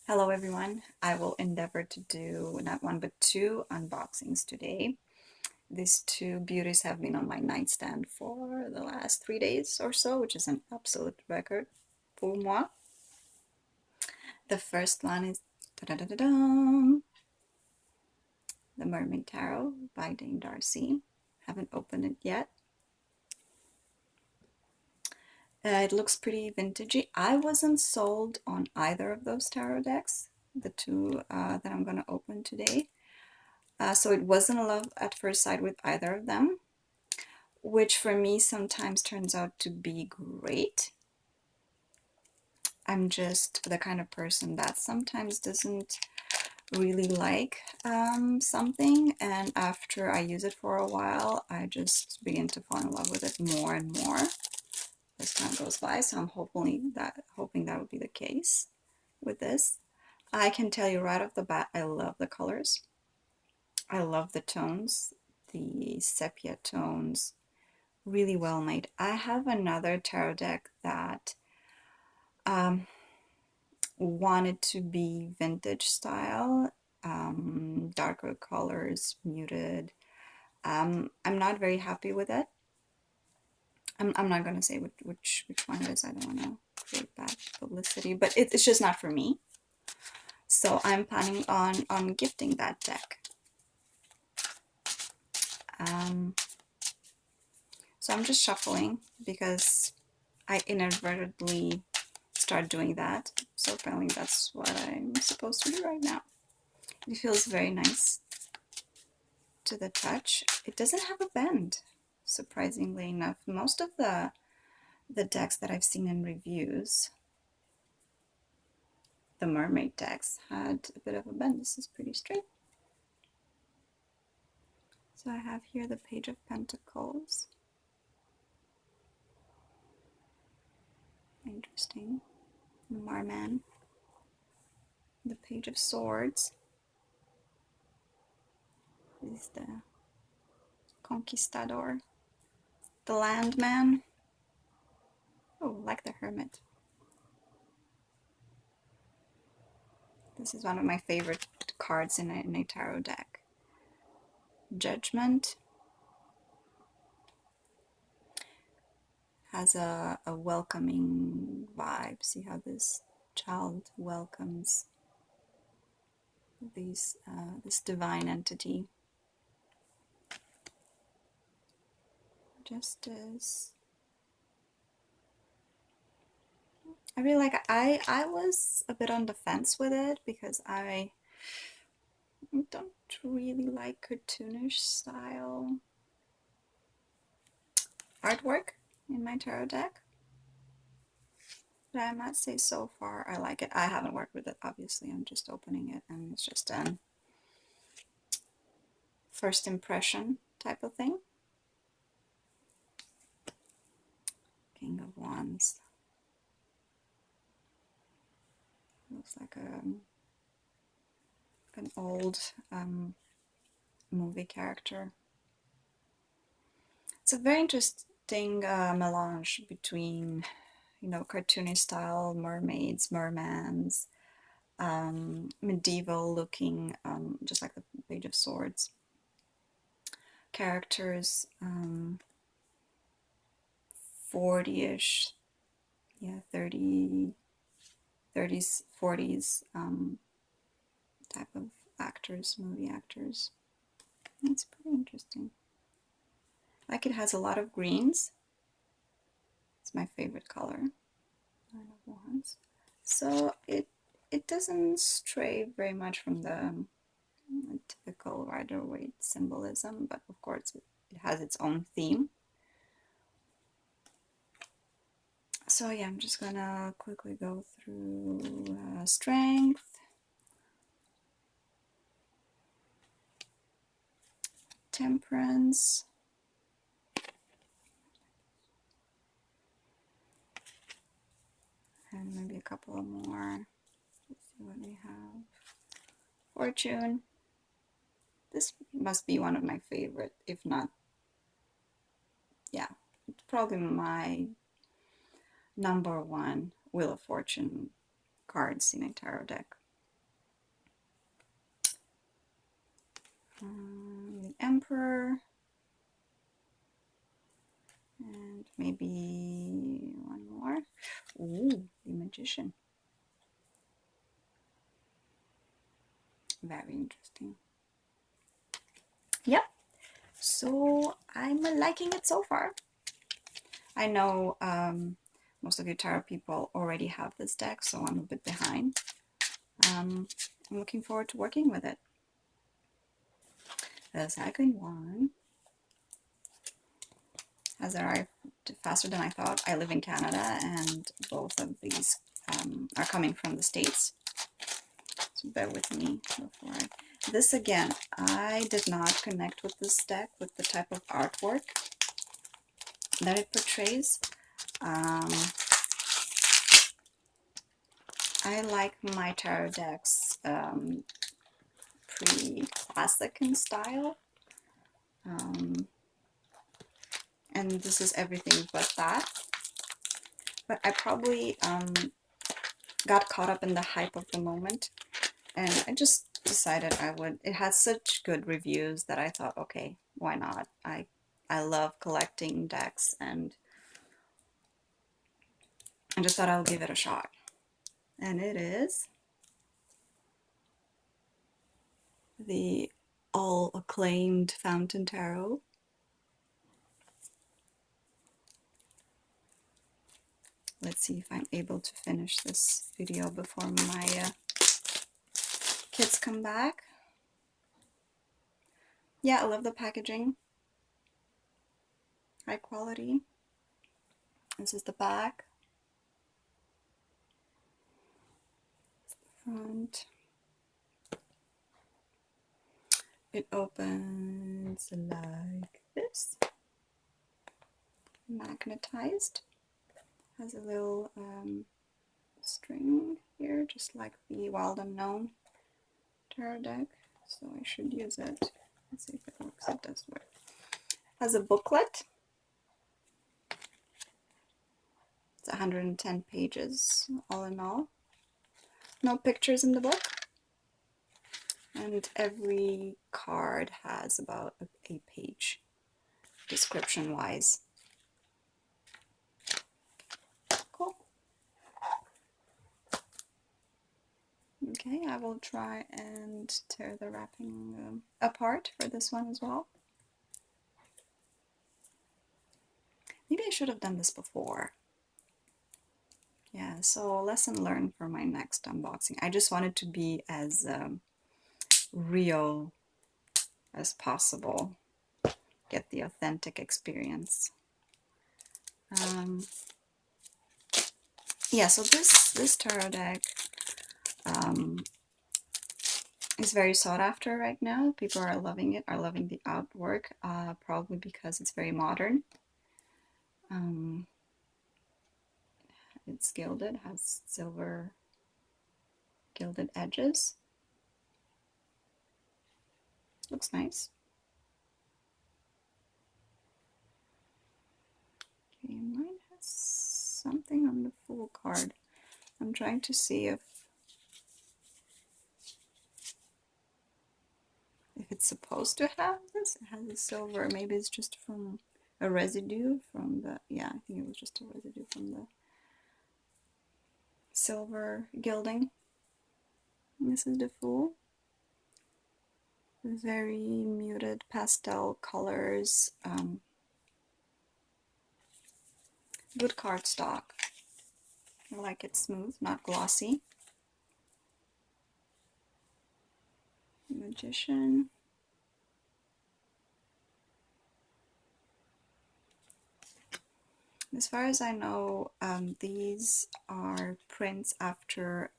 Hello everyone. I will endeavor to do not one but two unboxings today. These two beauties have been on my nightstand for the last 3 days or so, which is an absolute record pour moi. The first one is da-da-da-da-dum, The Mermaid Tarot by Dame Darcy. Haven't opened it yet. It looks pretty vintagey. I wasn't sold on either of those tarot decks, the two that I'm going to open today. So it wasn't a love at first sight with either of them, which for me sometimes turns out to be great. I'm just the kind of person that sometimes doesn't really like something, and after I use it for a while, I just begin to fall in love with it more and more as time goes by. So I'm hoping that would be the case with this. I can tell you right off the bat, I love the colors. I love the tones, the sepia tones, really well made. I have another tarot deck that wanted to be vintage style, darker colors, muted. I'm not very happy with it. I'm not going to say which one it is. I don't want to create bad publicity, but it's just not for me. So I'm planning on gifting that deck. So I'm just shuffling because I inadvertently start doing that. So apparently that's what I'm supposed to do right now. It feels very nice to the touch. It doesn't have a bend, surprisingly enough. Most of the decks that I've seen in reviews, the mermaid decks, had a bit of a bend. This is pretty straight. So I have here the Page of Pentacles. Interesting. The Marman. The Page of Swords. This is the Conquistador. The Landman. Oh, like the Hermit. This is one of my favorite cards in a tarot deck. Judgment. Has a welcoming vibe. See how this child welcomes this divine entity. Justice. I really like it. I was a bit on the fence with it because I don't really like cartoonish style artwork in my tarot deck. But I must say so far I like it. I haven't worked with it, obviously. I'm just opening it and it's just a first impression type of thing. King of Wands. Looks like an old movie character. It's a very interesting melange between, cartoonish style mermaids, mermans, medieval looking, just like the Page of Swords. Characters, 40-ish, yeah, 30s, 40s type of actors, movie actors. It's pretty interesting. Like, it has a lot of greens. It's my favorite color. Nine of Wands. So it doesn't stray very much from the typical Rider-Waite symbolism, but of course it has its own theme. So yeah, I'm just gonna quickly go through strength, temperance, and maybe a couple of more. Let's see what we have. Fortune. This must be one of my favorite, if not, yeah, it's probably my number one Wheel of Fortune cards in a tarot deck. The Emperor, and maybe one more. Ooh, the Magician. Very interesting. Yep. So I'm liking it so far. I know most of you tarot people already have this deck, so I'm a bit behind. I'm looking forward to working with it. The second one has arrived faster than I thought. I live in Canada, and both of these are coming from the States. So bear with me before I... This again, I did not connect with this deck with the type of artwork that it portrays. I like my tarot decks pretty classic in style. And this is everything but that. But I probably got caught up in the hype of the moment, and I just decided I would. It has such good reviews that I thought, okay, why not? I love collecting decks, and I just thought I'll give it a shot. And it is the all-acclaimed Fountain Tarot. Let's see if I'm able to finish this video before my kids come back. Yeah, I love the packaging. High quality. This is the back. Front. It opens like this. Magnetized. Has a little string here, just like the Wild Unknown tarot deck. So I should use it. Let's see if it works. It does work. Has a booklet. It's 110 pages all in all. No pictures in the book. And every card has about a page, description-wise. Cool. Okay, I will try and tear the wrapping apart for this one as well. Maybe I should have done this before. Yeah, so lesson learned for my next unboxing. I just wanted to be as real as possible. Get the authentic experience. Yeah, so this tarot deck is very sought after right now. People are loving it, are loving the artwork, probably because it's very modern. It's gilded, has silver gilded edges. Looks nice. Okay, mine has something on the full card. I'm trying to see if it's supposed to have this. It has a silver. Maybe it's just from a residue from the, yeah, I think it was just a residue from the silver gilding. And this is the Fool. Very muted pastel colors. Good cardstock. I like it smooth, not glossy. Magician. As far as I know, these are prints after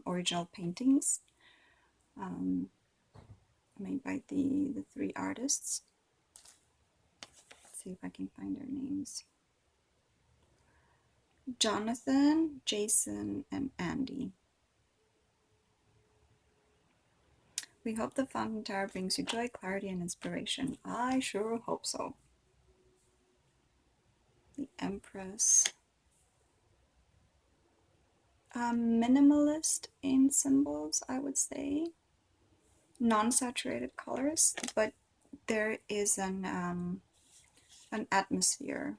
original paintings made by the three artists. Let's see if I can find their names. Jonathan, Jason, and Andy. We hope the Fountain Tarot brings you joy, clarity, and inspiration. I sure hope so. The Empress. Minimalist in symbols, I would say. non-saturated colors, but there is an atmosphere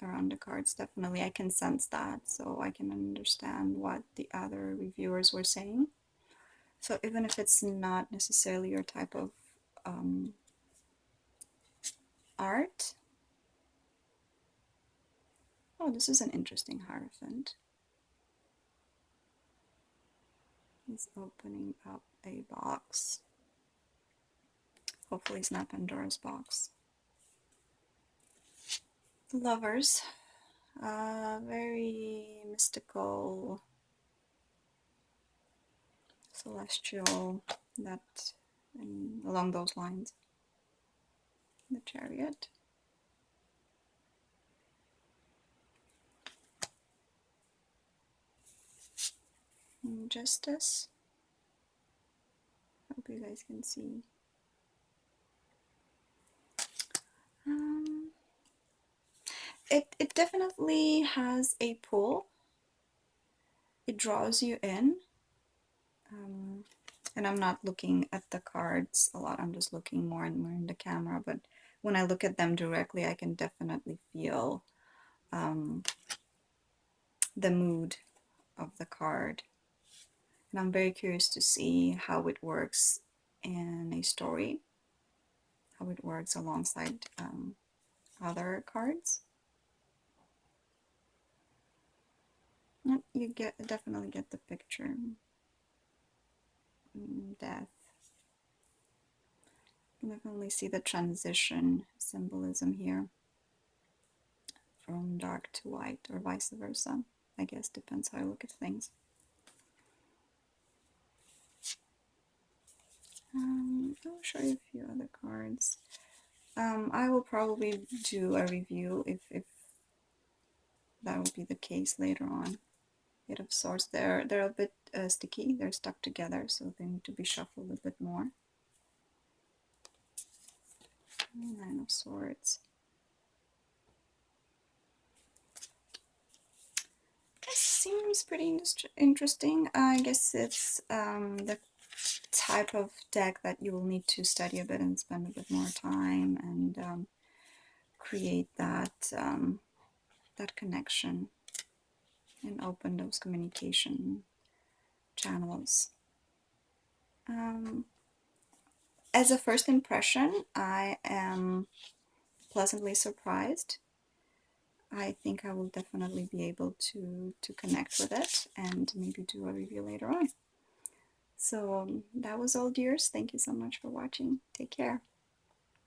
around the cards. Definitely, I can sense that, so I can understand what the other reviewers were saying. So even if it's not necessarily your type of art. Oh, this is an interesting Hierophant. He's opening up a box. Hopefully it's not Pandora's box. The Lovers. Very mystical, celestial, that along those lines. The Chariot. Justice. Hope you guys can see. It definitely has a pull. It draws you in. And I'm not looking at the cards a lot. I'm just looking more and more in the camera. But when I look at them directly, I can definitely feel the mood of the card. And I'm very curious to see how it works in a story, how it works alongside other cards. You definitely get the picture. Death. You definitely see the transition symbolism here from dark to white, or vice versa. I guess depends how you look at things. I'll show you a few other cards. I will probably do a review if that will be the case later on. Eight of Swords, they're a bit sticky. They're stuck together, so they need to be shuffled a bit more. Nine of Swords. This seems pretty interesting. I guess it's the type of deck that you will need to study a bit and spend a bit more time and create that that connection and open those communication channels. As a first impression, I am pleasantly surprised. I think I will definitely be able to connect with it and maybe do a review later on. So that was all, dears. Thank you so much for watching. Take care.